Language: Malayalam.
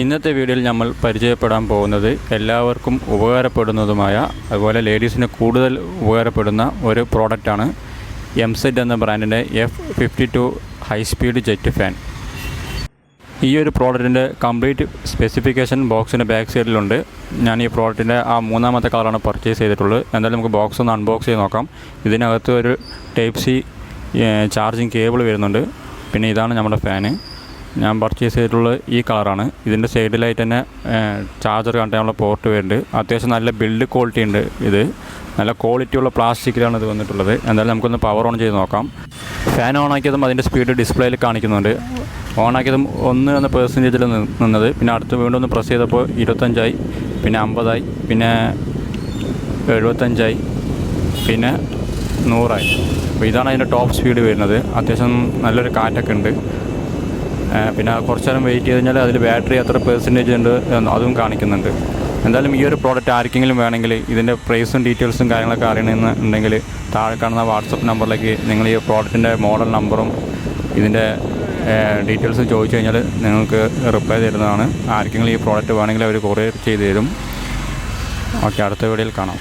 ഇന്നത്തെ വീഡിയോയിൽ നമ്മൾ പരിചയപ്പെടാൻ പോകുന്നത് എല്ലാവർക്കും ഉപകാരപ്പെടുന്നതുമായ അതുപോലെ ലേഡീസിന് കൂടുതൽ ഉപകാരപ്പെടുന്ന ഒരു പ്രോഡക്റ്റാണ് എംസെറ്റ് എന്ന ബ്രാൻഡിൻ്റെ F52 high speed jet fan. ഈ ഒരു പ്രോഡക്റ്റിൻ്റെ കംപ്ലീറ്റ് സ്പെസിഫിക്കേഷൻ ബോക്സിൻ്റെ ബാക്ക് സൈഡിലുണ്ട്. ഞാൻ ഈ പ്രോഡക്റ്റിൻ്റെ മൂന്നാമത്തെ കളറാണ് പർച്ചേസ് ചെയ്തിട്ടുള്ളത്. എന്തായാലും നമുക്ക് ബോക്സ് ഒന്ന് അൺബോക്സ് ചെയ്ത് നോക്കാം. ഇതിനകത്ത് ഒരു ടൈപ്പ് സി ചാർജിങ് കേബിൾ വരുന്നുണ്ട്. പിന്നെ ഇതാണ് നമ്മുടെ ഫാന്. ഞാൻ പർച്ചേസ് ചെയ്തിട്ടുള്ളത് ഈ കളറാണ്. ഇതിൻ്റെ സൈഡിലായിട്ട് തന്നെ ചാർജർ കണക്ട് പോർട്ട് വരുന്നുണ്ട്. അത്യാവശ്യം നല്ല ബിൽഡ് ക്വാളിറ്റി ഉണ്ട്. ഇത് നല്ല ക്വാളിറ്റിയുള്ള പ്ലാസ്റ്റിക്കിലാണ് ഇത് വന്നിട്ടുള്ളത്. എന്തായാലും നമുക്കൊന്ന് പവർ ഓൺ ചെയ്ത് നോക്കാം. ഫാൻ ഓൺ ആക്കിയതും അതിൻ്റെ സ്പീഡ് ഡിസ്പ്ലേയിൽ കാണിക്കുന്നുണ്ട്. ഓൺ ആക്കിയതും 1 എന്ന പെർസെൻറ്റേജിൽ നിന്നത്. പിന്നെ അടുത്ത് വീണ്ടും ഒന്ന് പ്രസ് ചെയ്തപ്പോൾ 25 പിന്നെ 50 പിന്നെ 75 പിന്നെ 100. അപ്പോൾ ഇതാണ് അതിൻ്റെ ടോപ്പ് സ്പീഡ് വരുന്നത്. അത്യാവശ്യം നല്ലൊരു കാറ്റൊക്കെ ഉണ്ട്. പിന്നെ കുറച്ച് നേരം വെയിറ്റ് ചെയ്ത് കഴിഞ്ഞാൽ അതിൽ ബാറ്ററി എത്ര പെർസെൻറ്റേജ് ഉണ്ട് അതും കാണിക്കുന്നുണ്ട്. എന്തായാലും ഈ ഒരു പ്രോഡക്റ്റ് ആർക്കെങ്കിലും വേണമെങ്കിൽ ഇതിൻ്റെ പ്രൈസും ഡീറ്റെയിൽസും കാര്യങ്ങളൊക്കെ അറിയണമെന്നുണ്ടെങ്കിൽ താഴെ കാണുന്ന വാട്സപ്പ് നമ്പറിലേക്ക് നിങ്ങൾ ഈ പ്രോഡക്റ്റിൻ്റെ മോഡൽ നമ്പറും ഇതിൻ്റെ ഡീറ്റെയിൽസും ചോദിച്ചു കഴിഞ്ഞാൽ നിങ്ങൾക്ക് റിപ്ലൈ തരുന്നതാണ്. ആർക്കെങ്കിലും ഈ പ്രോഡക്റ്റ് വേണമെങ്കിൽ അവർ കൊറിയർ ചെയ്ത് തരും. ഓക്കെ, അടുത്ത വീഡിയോയിൽ കാണാം.